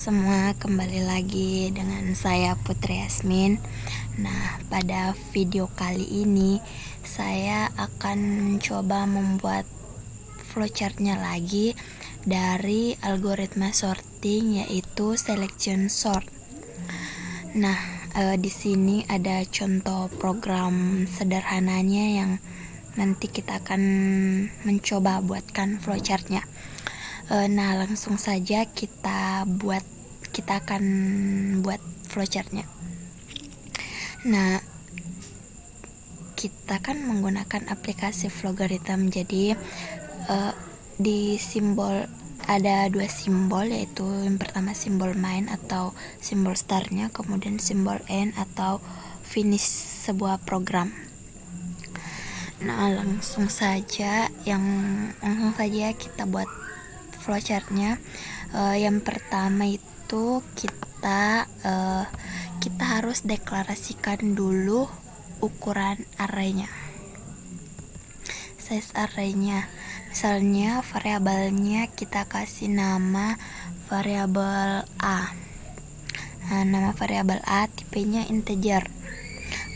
Semua, kembali lagi dengan saya Putri Yasmin. Nah, pada video kali ini saya akan mencoba membuat flowchartnya lagi dari algoritma sorting, yaitu selection sort. Nah, di sini ada contoh program sederhananya yang nanti kita akan mencoba buatkan flowchartnya. Nah, langsung saja kita akan buat flowchartnya. Nah, kita kan menggunakan aplikasi Flowgarithm. Jadi di simbol ada dua simbol, yaitu yang pertama simbol main atau simbol startnya, kemudian simbol end atau finish sebuah program. Nah, langsung saja kita buat flowchartnya. Yang pertama itu kita harus deklarasikan dulu ukuran arraynya, size arraynya. Misalnya variabelnya kita kasih nama variabel A. Nah, nama variabel A tipenya integer.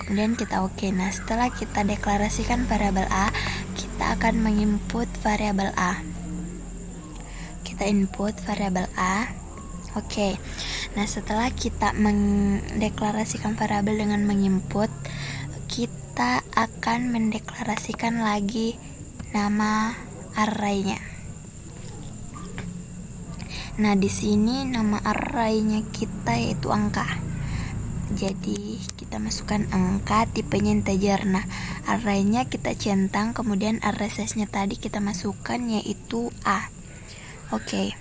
Kemudian kita oke. Nah, setelah kita deklarasikan variabel A, kita akan menginput variabel A. Kita input variabel A. Oke. Nah, setelah kita mendeklarasikan variabel dengan menginput, kita akan mendeklarasikan lagi nama arraynya. Nah, di sini nama arraynya kita yaitu angka. Jadi kita masukkan angka, tipenya integer. Nah, arraynya kita centang, kemudian array size-nya tadi kita masukkan yaitu A. Oke.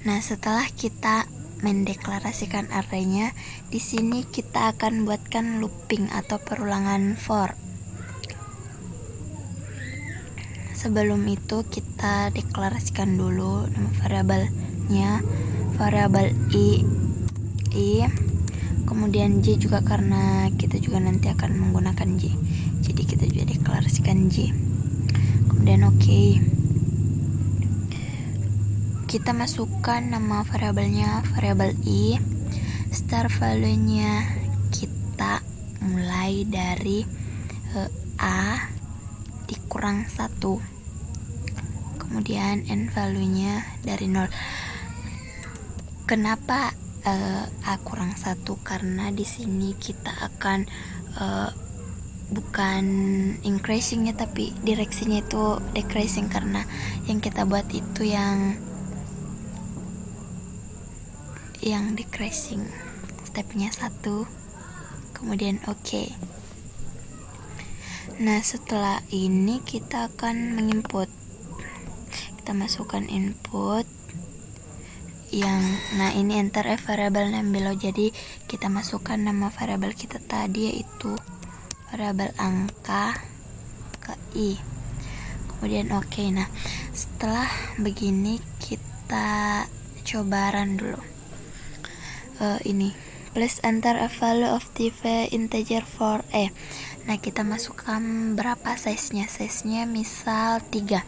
Nah, setelah kita mendeklarasikan arraynya, di sini kita akan buatkan looping atau perulangan for. Sebelum itu kita deklarasikan dulu nama variabelnya, variabel i, kemudian j juga karena kita juga nanti akan menggunakan j. Jadi kita juga deklarasikan j. Kemudian oke. Kita masukkan nama variabelnya variabel i. Start value-nya kita mulai dari a dikurang 1. Kemudian end value-nya dari 0. Kenapa a kurang 1? Karena di sini kita akan bukan increasing-nya tapi direksinya itu decreasing, karena yang kita buat itu yang decreasing, stepnya 1. Kemudian oke. Nah, setelah ini kita akan menginput. Kita masukkan input nah ini enter a variable name below. Jadi kita masukkan nama variabel kita tadi yaitu variabel angka ke i. Kemudian oke. Nah, setelah begini kita coba run dulu. Ini please enter a value of type integer for a. Nah, kita masukkan berapa size-nya. Size-nya misal 3.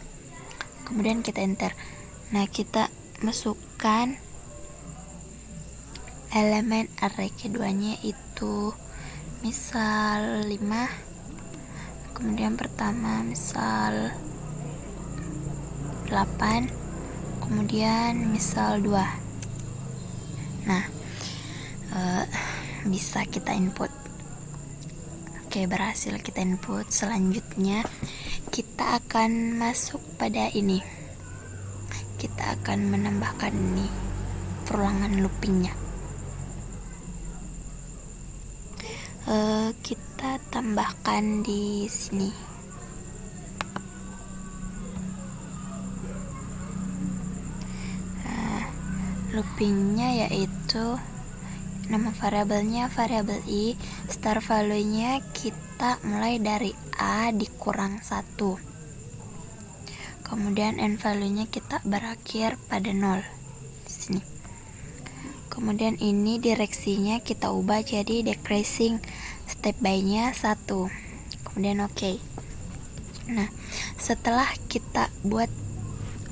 Kemudian kita enter. Nah, kita masukkan elemen array keduanya itu misal 5. Kemudian pertama misal 8. Kemudian misal 2. Nah, bisa kita input. Oke, berhasil kita input. Selanjutnya kita akan masuk pada ini. Kita akan menambahkan ini perulangan loopingnya. Kita tambahkan di sini. Loopingnya yaitu nama variabelnya variabel i. Start value-nya kita mulai dari a dikurang 1. Kemudian end value-nya kita berakhir pada 0 di sini. Kemudian ini direksinya kita ubah jadi decreasing, step by-nya 1. Kemudian oke. Nah, setelah kita buat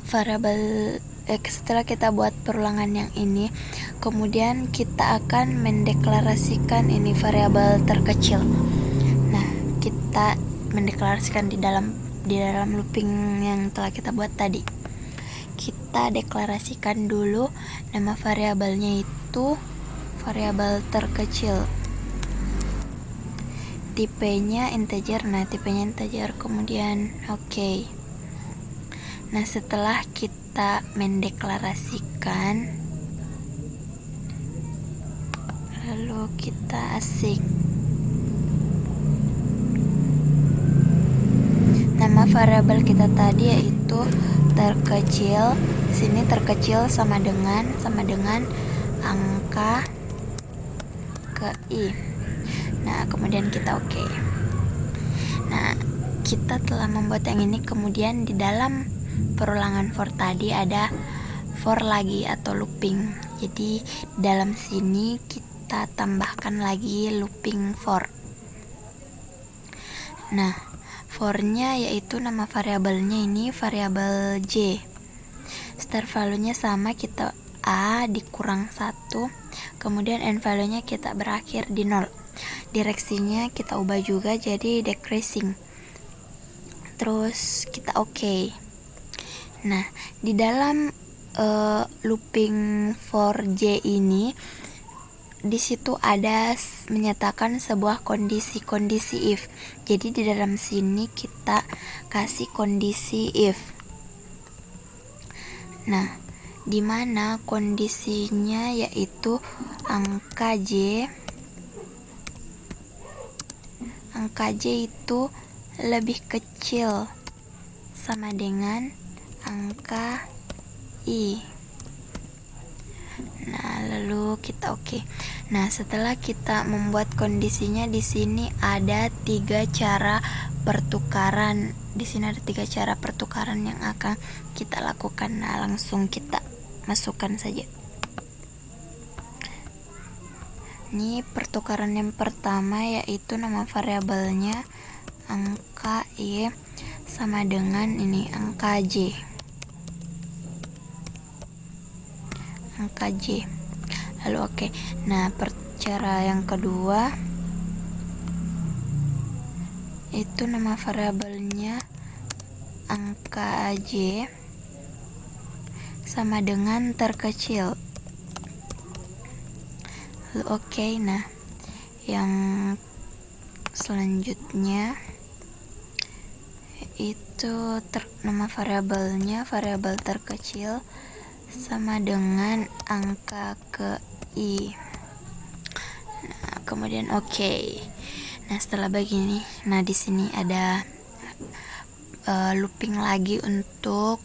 variabel setelah kita buat perulangan yang ini, kemudian kita akan mendeklarasikan ini variabel terkecil. Nah, kita mendeklarasikan di dalam looping yang telah kita buat tadi. Kita deklarasikan dulu nama variabelnya itu variabel terkecil. Tipenya integer. Kemudian oke. Nah, setelah kita mendeklarasikan, lalu kita asik nama variabel kita tadi yaitu terkecil. Sini terkecil sama dengan angka ke i. Nah, kemudian kita oke. Nah, kita telah membuat yang ini. Kemudian di dalam perulangan for tadi ada for lagi atau looping. Jadi dalam sini kita tambahkan lagi looping for. Nah, for-nya yaitu nama variabelnya ini variabel j. Start value-nya sama, kita a dikurang 1. Kemudian end value-nya kita berakhir di 0. Direksinya kita ubah juga jadi decreasing. Terus kita oke. Nah, di dalam looping for j ini, di situ ada menyatakan sebuah kondisi if. Jadi di dalam sini kita kasih kondisi if. Nah, di mana kondisinya yaitu angka j itu lebih kecil sama dengan angka i. Nah, lalu kita oke. Nah, setelah kita membuat kondisinya, di sini ada 3 cara pertukaran. Di sini ada 3 cara pertukaran yang akan kita lakukan. Nah, langsung kita masukkan saja. Ini pertukaran yang pertama yaitu nama variabelnya angka i sama dengan ini angka j. Lalu oke. Nah, cara yang kedua itu nama variabelnya angka j sama dengan terkecil. Lalu oke. Nah, yang selanjutnya itu nama variabelnya variabel terkecil sama dengan angka ke i. Nah, kemudian oke. Nah, setelah begini, nah di sini ada looping lagi untuk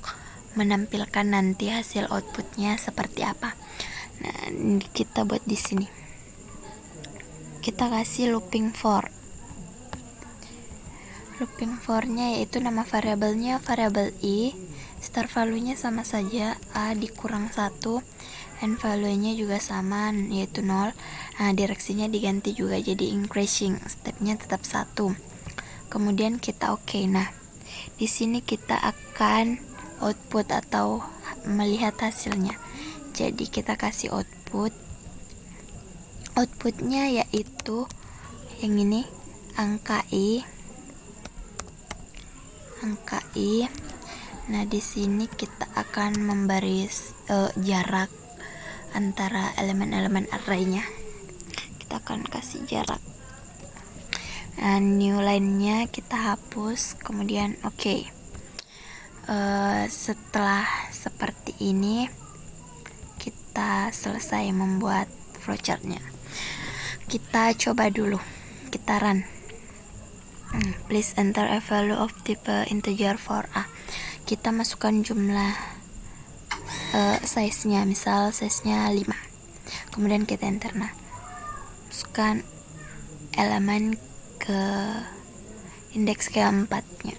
menampilkan nanti hasil outputnya seperti apa. Nah, kita buat di sini. Kita kasih looping for. Looping for-nya yaitu nama variabelnya variabel i, start value-nya sama saja a dikurang 1, end value-nya juga sama yaitu 0. Nah, direksinya diganti juga jadi increasing, stepnya tetap 1. Kemudian kita oke. Nah, di sini kita akan output atau melihat hasilnya. Jadi kita kasih outputnya yaitu yang ini angka i. Nah, di sini kita akan memberi jarak antara elemen-elemen array-nya. Kita akan kasih jarak. Nah, new line-nya kita hapus. Kemudian oke. Setelah seperti ini kita selesai membuat flowchart-nya. Kita coba dulu. Kita run. Please enter a value of type integer for a. Kita masukkan jumlah size-nya, misal size-nya 5. Kemudian kita enter. Nah, masukkan elemen ke indeks keempatnya.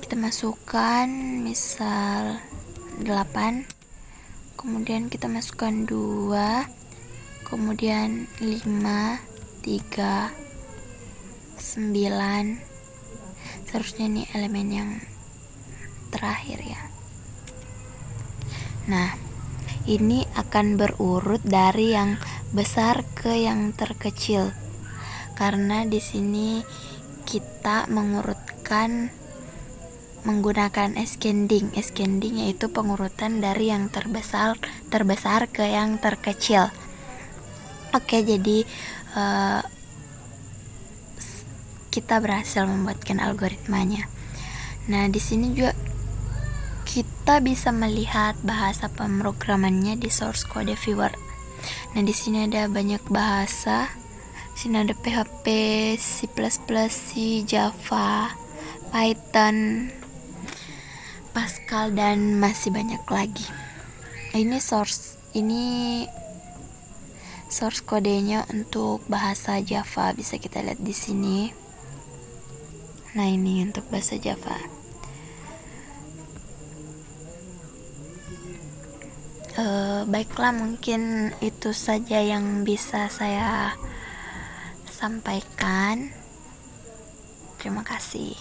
Kita masukkan misal 8. Kemudian kita masukkan 2. Kemudian 5, 3, 9. Seharusnya ini elemen yang terakhir ya. Nah, ini akan berurut dari yang besar ke yang terkecil. Karena di sini kita mengurutkan menggunakan ascending. Ascending yaitu pengurutan dari yang terbesar ke yang terkecil. Oke, jadi kita berhasil membuatkan algoritmanya. Nah, di sini juga kita bisa melihat bahasa pemrogramannya di source code viewer. Nah, di sini ada banyak bahasa. Di sini ada PHP, C++, C, Java, Python, Pascal, dan masih banyak lagi. Ini source kodenya untuk bahasa Java, bisa kita lihat di sini. Nah, ini untuk bahasa Java. Baiklah, mungkin itu saja yang bisa saya sampaikan. Terima kasih.